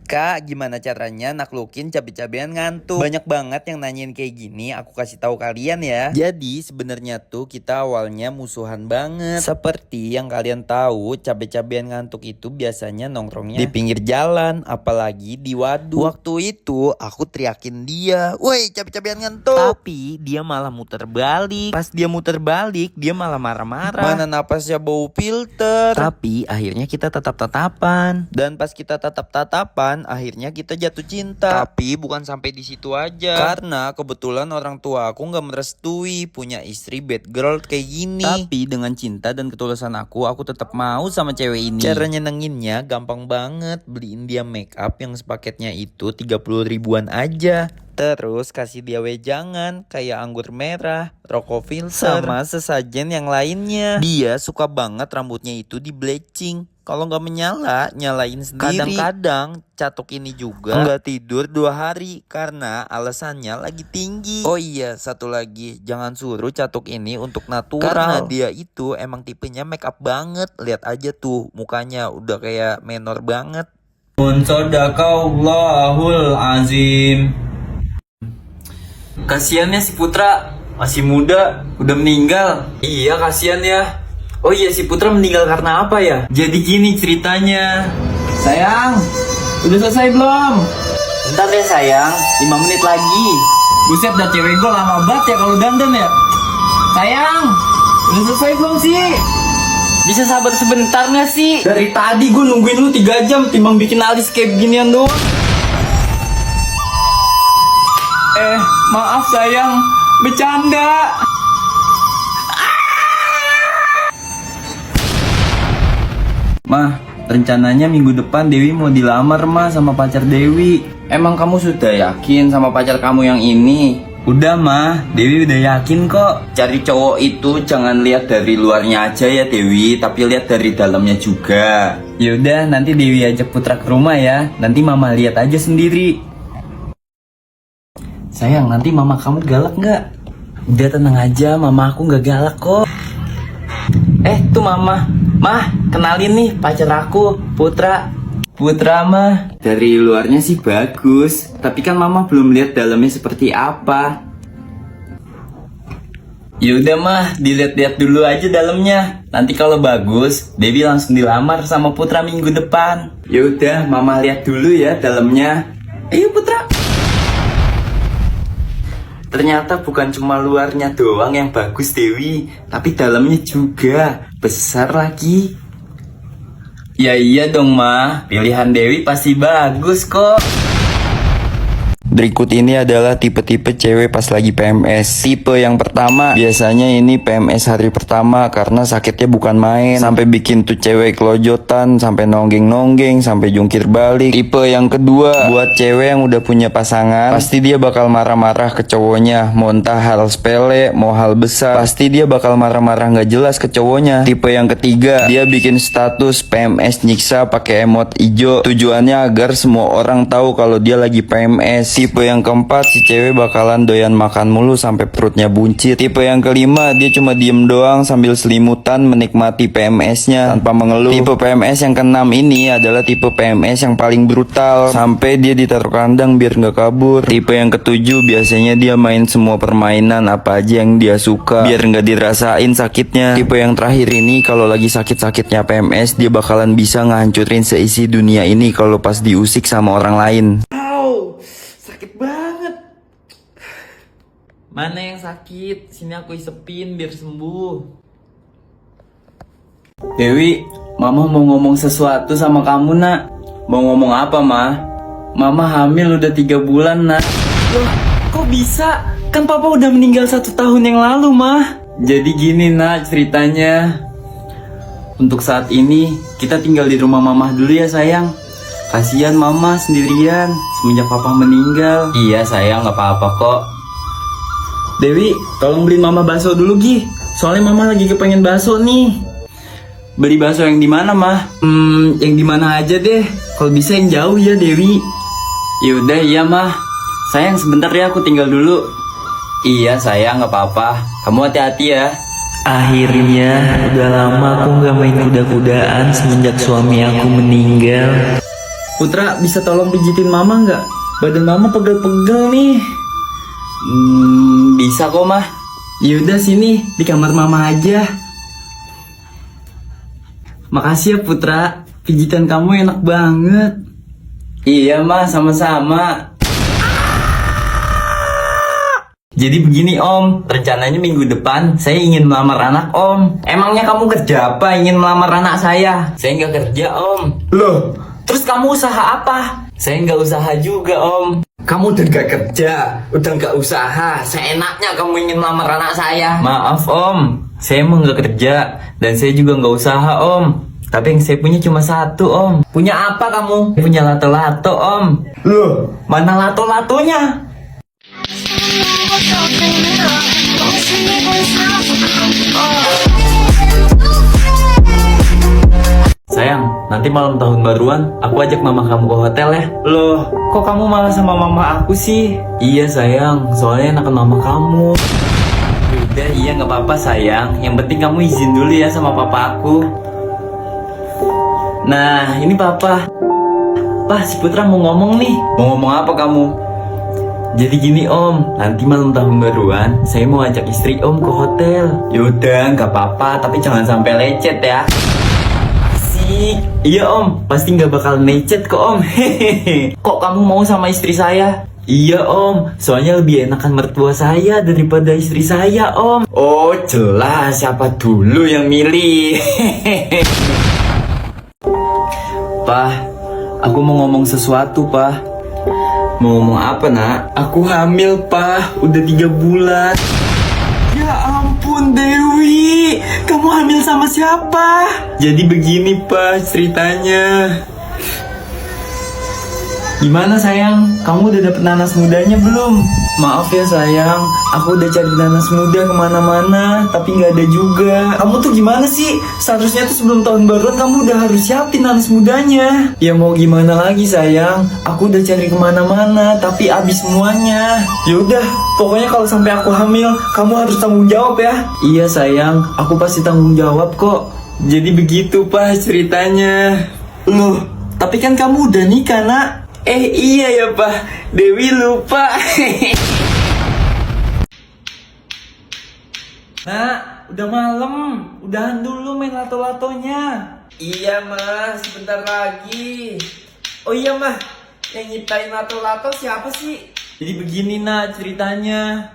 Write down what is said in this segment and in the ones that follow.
Kak, gimana caranya naklukin cabe-cabean ngantuk? Banyak banget yang nanyain kayak gini, aku kasih tahu kalian ya. Jadi sebenarnya tuh kita awalnya musuhan banget. Seperti yang kalian tahu, cabe-cabean ngantuk itu biasanya nongkrongnya di pinggir jalan, apalagi di waduk. Waktu itu aku teriakin dia, "Woi, cabe-cabean ngantuk!" Tapi dia malah muter balik. Pas dia muter balik, dia malah marah-marah. Mana napasnya bau filter. Tapi akhirnya kita tetap tatapan. Dan pas kita tatap tatapan, akhirnya kita jatuh cinta. Tapi bukan sampai di situ aja. Karena kebetulan orang tua aku nggak merestui punya istri bad girl kayak gini. Tapi dengan cinta dan ketulusan aku tetap mau sama cewek ini. Cara nyenenginnya gampang banget. Beliin dia make up yang sepaketnya itu 30 ribuan aja. Terus kasih dia wejangan kayak anggur merah, rokok filter, sama sesajen yang lainnya. Dia suka banget rambutnya itu di bleaching. Kalau nggak menyala, nyalain sendiri. Kadang-kadang catuk ini juga nggak tidur 2 hari karena alasannya lagi tinggi. Oh iya, satu lagi, jangan suruh catuk ini untuk natural. Karena dia itu emang tipenya make up banget. Lihat aja tuh, mukanya udah kayak menor banget. Sadaqallahul azim. Kasiannya si Putra, masih muda, udah meninggal. Iya, kasian ya. Oh iya, si Putra meninggal karena apa ya? Jadi gini ceritanya. Sayang, udah selesai belum? Bentar deh sayang, 5 menit lagi. Buset, dah cewek gue lama banget ya kalau dandan ya. Sayang, udah selesai belum sih? Bisa sabar sebentar gak sih? Dari tadi gue nungguin lu 3 jam timbang bikin alis kayak beginian doang. Maaf sayang, bercanda. Mah, rencananya minggu depan Dewi mau dilamar mah sama pacar Dewi. Emang kamu sudah yakin sama pacar kamu yang ini? Udah mah, Dewi udah yakin kok. Cari cowok itu jangan lihat dari luarnya aja ya Dewi, tapi lihat dari dalamnya juga. Yaudah, nanti Dewi ajak Putra ke rumah ya. Nanti mama lihat aja sendiri. Sayang, nanti mama kamu galak nggak? Udah tenang aja, mama aku nggak galak kok. Tuh mama. Mah, kenalin nih pacar aku, Putra. Putra mah dari luarnya sih bagus, tapi kan mama belum lihat dalamnya seperti apa. Yaudah mah, dilihat-lihat dulu aja dalamnya. Nanti kalau bagus, Dewi langsung dilamar sama Putra minggu depan. Yaudah, mama lihat dulu ya dalamnya. Ayo Putra. Ternyata bukan cuma luarnya doang yang bagus Dewi, tapi dalamnya juga besar lagi. Ya iya dong mah, pilihan Dewi pasti bagus kok. Berikut ini adalah tipe-tipe cewek pas lagi PMS. Tipe yang pertama, biasanya ini PMS hari pertama karena sakitnya bukan main. Sampai bikin tuh cewek kelojotan, sampai nonggeng-nonggeng, sampai jungkir balik. Tipe yang kedua, buat cewek yang udah punya pasangan, pasti dia bakal marah-marah ke cowoknya. Mau entah hal sepele, mau hal besar, pasti dia bakal marah-marah gak jelas ke cowoknya. Tipe yang ketiga, dia bikin status PMS nyiksa pakai emot ijo. Tujuannya agar semua orang tahu kalau dia lagi PMS. Tipe yang keempat, si cewek bakalan doyan makan mulu sampai perutnya buncit. Tipe yang kelima, dia cuma diem doang sambil selimutan menikmati PMS-nya tanpa mengeluh. Tipe PMS yang keenam ini adalah tipe PMS yang paling brutal, sampai dia ditaruh kandang biar nggak kabur. Tipe yang ketujuh, biasanya dia main semua permainan apa aja yang dia suka biar nggak dirasain sakitnya. Tipe yang terakhir ini kalau lagi sakit-sakitnya PMS, dia bakalan bisa ngehancurin seisi dunia ini kalau pas diusik sama orang lain. Sakit banget. Mana yang sakit? Sini aku isepin biar sembuh. Dewi, mama mau ngomong sesuatu sama kamu nak. Mau ngomong apa mah? Mama hamil udah 3 bulan nak. Loh, kok bisa? Kan papa udah meninggal 1 tahun yang lalu mah. Jadi gini nak ceritanya. Untuk saat ini kita tinggal di rumah mama dulu ya sayang. Kasihan mama sendirian semenjak papa meninggal. Iya sayang, gak apa-apa kok. Dewi, tolong beliin mama bakso dulu Gi. Soalnya mama lagi kepengen bakso nih. Beli bakso yang di mana mah? Yang di mana aja deh. Kalau bisa yang jauh ya Dewi. Yaudah iya mah. Sayang sebentar ya aku tinggal dulu. Iya sayang, gak apa-apa. Kamu hati-hati ya. Akhirnya udah lama aku gak main kuda-kudaan semenjak suami aku meninggal. Putra bisa tolong pijitin mama nggak? Badan mama pegel-pegel nih. Bisa kok mah. Yaudah sini di kamar mama aja. Makasih ya Putra, pijitan kamu enak banget. Iya mah, sama-sama. Jadi begini om, rencananya minggu depan saya ingin melamar anak om. Emangnya kamu kerja apa ingin melamar anak saya? Saya nggak kerja om. Loh, terus kamu usaha apa? Saya nggak usaha juga om. Kamu udah nggak kerja, udah nggak usaha, seenaknya kamu ingin melamar anak saya. Maaf om, saya emang nggak kerja dan saya juga nggak usaha om. Tapi yang saya punya cuma satu om. Punya apa kamu? Punya lato-lato om. Loh, mana lato-latonya? Sayang, nanti malam tahun baruan aku ajak mama kamu ke hotel ya. Loh, kok kamu malah sama mama aku sih? Iya sayang, soalnya enakan mama kamu. Udah iya nggak apa-apa sayang. Yang penting kamu izin dulu ya sama papa aku. Nah, ini papa. Pak, si Putra mau ngomong nih. Mau ngomong apa kamu? Jadi gini om, nanti malam tahun baruan saya mau ajak istri om ke hotel. Yaudah, nggak apa-apa, tapi jangan sampai lecet ya. Asik. Iya om, pasti nggak bakal lecet kok om. Hehehe. Kok kamu mau sama istri saya? Iya om, soalnya lebih enakan mertua saya daripada istri saya om. Oh jelas, siapa dulu yang milih? Pak, aku mau ngomong sesuatu pak. Mau ngomong apa nak? Aku hamil pak, udah 3 bulan. Ya ampun Dewi, kamu hamil sama siapa? Jadi begini pak ceritanya. Gimana sayang, kamu udah dapet nanas mudanya belum? Maaf ya sayang, aku udah cari nanas muda kemana-mana, tapi nggak ada juga. Kamu tuh gimana sih? Seharusnya tuh sebelum tahun baruan kamu udah harus siapin nanas mudanya. Ya mau gimana lagi sayang, aku udah cari kemana-mana, tapi habis semuanya. Yaudah, pokoknya kalau sampai aku hamil, kamu harus tanggung jawab ya. Iya sayang, aku pasti tanggung jawab kok. Jadi begitu pak ceritanya. Loh, tapi kan kamu udah nikah nak. Iya ya pak, Dewi lupa. Nak, udah malam, udahan dulu main lato-latonya. Iya mah, sebentar lagi. Oh iya mah, yang nyiptain lato-lato siapa sih? Jadi begini nak ceritanya.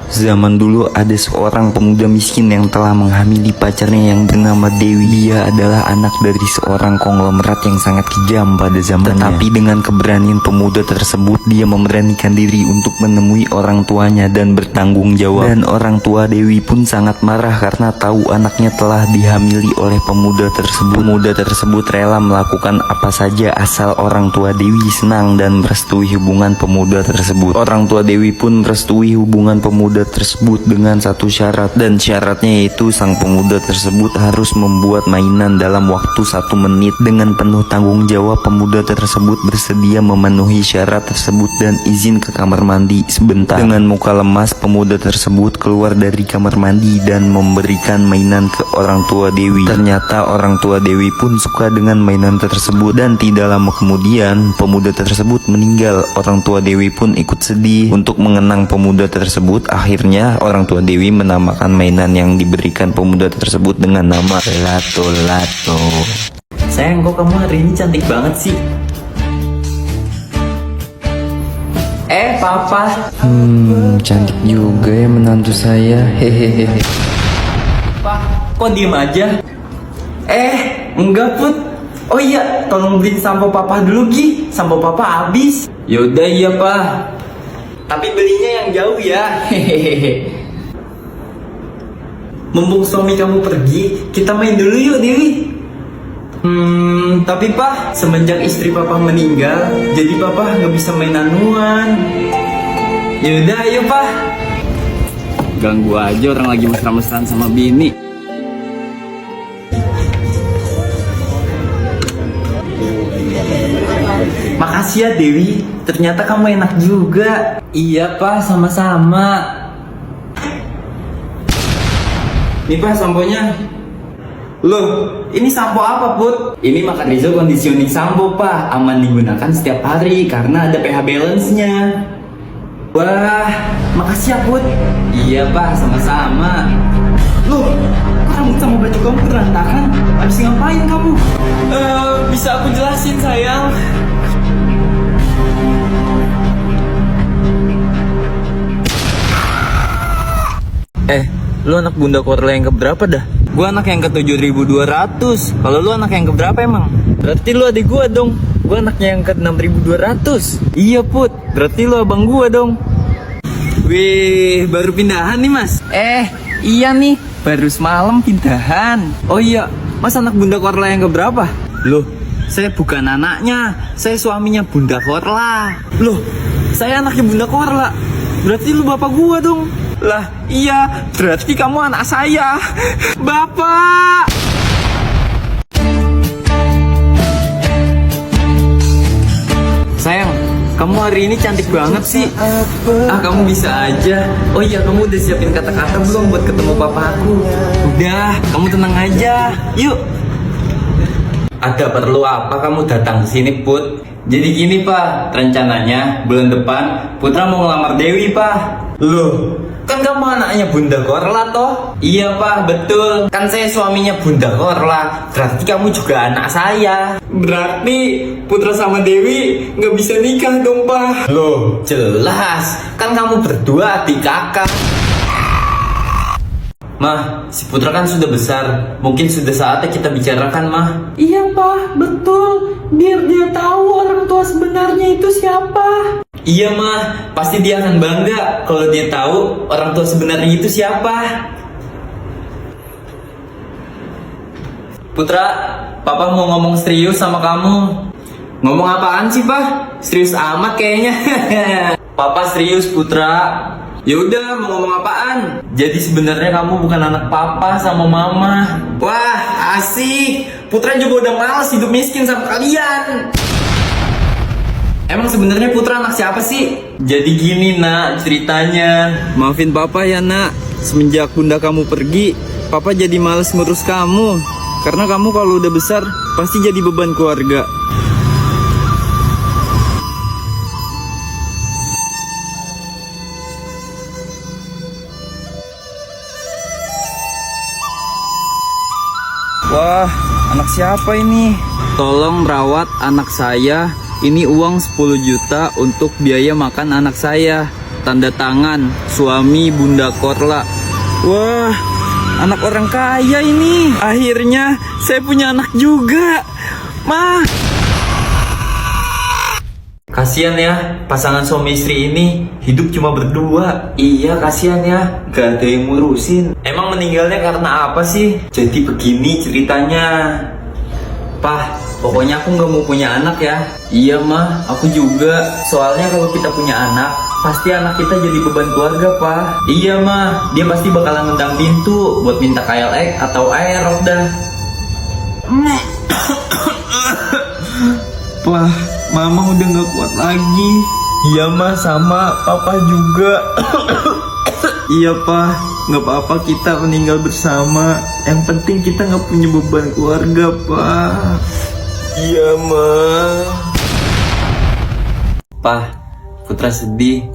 Zaman dulu ada seorang pemuda miskin yang telah menghamili pacarnya yang bernama Dewi. Dia adalah anak dari seorang konglomerat yang sangat kejam pada zamannya. Tetapi dengan keberanian pemuda tersebut, dia memberanikan diri untuk menemui orang tuanya dan bertanggung jawab. Dan orang tua Dewi pun sangat marah karena tahu anaknya telah dihamili oleh pemuda tersebut. Pemuda tersebut rela melakukan apa saja asal orang tua Dewi senang dan merestui hubungan pemuda tersebut. Orang tua Dewi pun merestui hubungan pemuda tersebut dengan satu syarat, dan syaratnya yaitu sang pemuda tersebut harus membuat mainan dalam waktu 1 menit. Dengan penuh tanggung jawab, pemuda tersebut bersedia memenuhi syarat tersebut dan izin ke kamar mandi sebentar. Dengan muka lemas, pemuda tersebut keluar dari kamar mandi dan memberikan mainan ke orang tua Dewi. Ternyata orang tua Dewi pun suka dengan mainan tersebut, dan tidak lama kemudian pemuda tersebut meninggal. Orang tua Dewi pun ikut sedih. Untuk mengenang pemuda tersebut, akhirnya orang tua Dewi menamakan mainan yang diberikan pemuda tersebut dengan nama lato-lato. Sayang, kok kamu hari ini cantik banget sih? Papa. Cantik juga ya menantu saya. Hehehe. Pak, kok diem aja? Enggak put. Oh iya, tolong beliin sampo papa dulu Gi. Sampo papa habis. Yaudah iya pak. Tapi belinya yang jauh ya. Hehehe. Mumpung suami kamu pergi, kita main dulu yuk Dewi. Tapi pak, semenjak istri papa meninggal, jadi papa nggak bisa main anuan. Yaudah ayo pak. Ganggu aja orang lagi mesra-mesraan sama bini. Makasih ya Dewi, ternyata kamu enak juga. Iya pak, sama-sama. Nih pak samponya. Loh, ini sampo apa, Put? Ini Macarizo Conditioning Sampo, Pak. Aman digunakan setiap hari karena ada pH balance-nya. Wah, makasih ya, Put. Iya, Pak, sama-sama. Loh, kok rambut sama baju kamu berantakan? Habis ngapain kamu? Bisa aku jelasin, sayang? Lu anak Bunda Korla yang keberapa dah? Gua anak yang ke 7200. Kalau lu anak yang keberapa emang? Berarti lu adik gua dong. Gua anaknya yang ke 6200. Iya, Put. Berarti lu abang gua dong. Wih, baru pindahan nih, Mas. Iya nih. Baru semalam pindahan. Oh iya, Mas anak Bunda Korla yang keberapa? Loh, saya bukan anaknya. Saya suaminya Bunda Korla. Loh, saya anaknya Bunda Korla. Berarti lu bapak gua dong. Lah, iya, berarti kamu anak saya. Bapak! Sayang, kamu hari ini cantik banget sih. Kamu bisa aja. Oh iya, kamu udah siapin kata-kata belum buat ketemu papa aku? Udah, kamu tenang aja. Yuk. Ada perlu apa kamu datang ke sini, Put? Jadi gini, Pak, rencananya bulan depan Putra mau ngelamar Dewi, Pak. Loh, kan kamu anaknya Bunda Korla toh? Iya, Pak, betul. Kan saya suaminya Bunda Korla. Berarti kamu juga anak saya. Berarti Putra sama Dewi nggak bisa nikah dong, Pak? Loh, jelas. Kan kamu berdua adik kakak. Mah, si Putra kan sudah besar. Mungkin sudah saatnya kita bicarakan, Mah. Iya, Pak, betul. Biar dia tahu orang tua sebenarnya itu siapa. Iya, Mah. Pasti dia akan bangga kalau dia tahu orang tua sebenarnya itu siapa. Putra, Papa mau ngomong serius sama kamu. Ngomong apaan sih, Pak? Serius amat kayaknya. Papa serius, Putra. Ya udah, mau ngomong apaan? Jadi sebenarnya kamu bukan anak papa sama mama. Wah, asik. Putra juga udah males hidup miskin sama kalian. Emang sebenarnya Putra anak siapa sih? Jadi gini, Nak, ceritanya. Maafin papa ya, Nak. Semenjak bunda kamu pergi, papa jadi males ngurus kamu. Karena kamu kalau udah besar pasti jadi beban keluarga. Wah, anak siapa ini? Tolong rawat anak saya. Ini uang 10 juta untuk biaya makan anak saya. Tanda tangan, suami Bunda Korla. Wah, anak orang kaya ini. Akhirnya saya punya anak juga. Ma. Kasian ya, pasangan suami istri ini hidup cuma berdua. Iya, kasian ya, gak ada yang ngurusin. Emang meninggalnya karena apa sih? Jadi begini ceritanya. Pah, pokoknya aku gak mau punya anak ya. Iya, Mah, aku juga. Soalnya kalau kita punya anak, pasti anak kita jadi beban keluarga, Pak. Iya, Mah, dia pasti bakalan nendang pintu buat minta KLX atau aerok dah. Wah, Mama udah gak kuat lagi. Iya, Mah, sama Papa juga. Iya, Pak, gak apa-apa kita meninggal bersama. Yang penting kita gak punya beban keluarga, Pak. Iya, Mah. Pak, Putra sedih.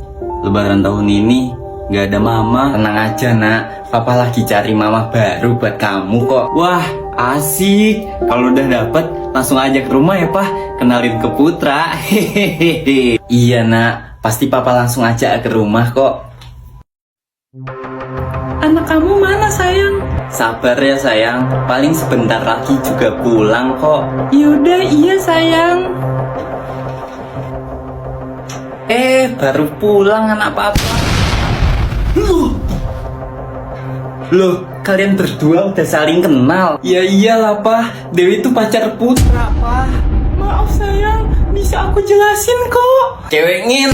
Lebaran tahun ini gak ada Mama. Tenang aja, Nak. Papa lagi cari Mama baru buat kamu kok. Wah, asik. Kalau udah dapet, langsung aja ke rumah ya, Pak. Kenalin ke Putra. Hehehe. Iya, Nak. Pasti Papa langsung aja ke rumah kok. Anak kamu mana, sayang? Sabar ya, sayang. Paling sebentar lagi juga pulang kok. Yaudah, iya, sayang. Baru pulang anak Papa. Loh, kalian berdua udah saling kenal? Ya iyalah, Pak. Dewi itu pacar Putra, Pak. Maaf, sayang. Bisa aku jelasin kok. Cewek ngin.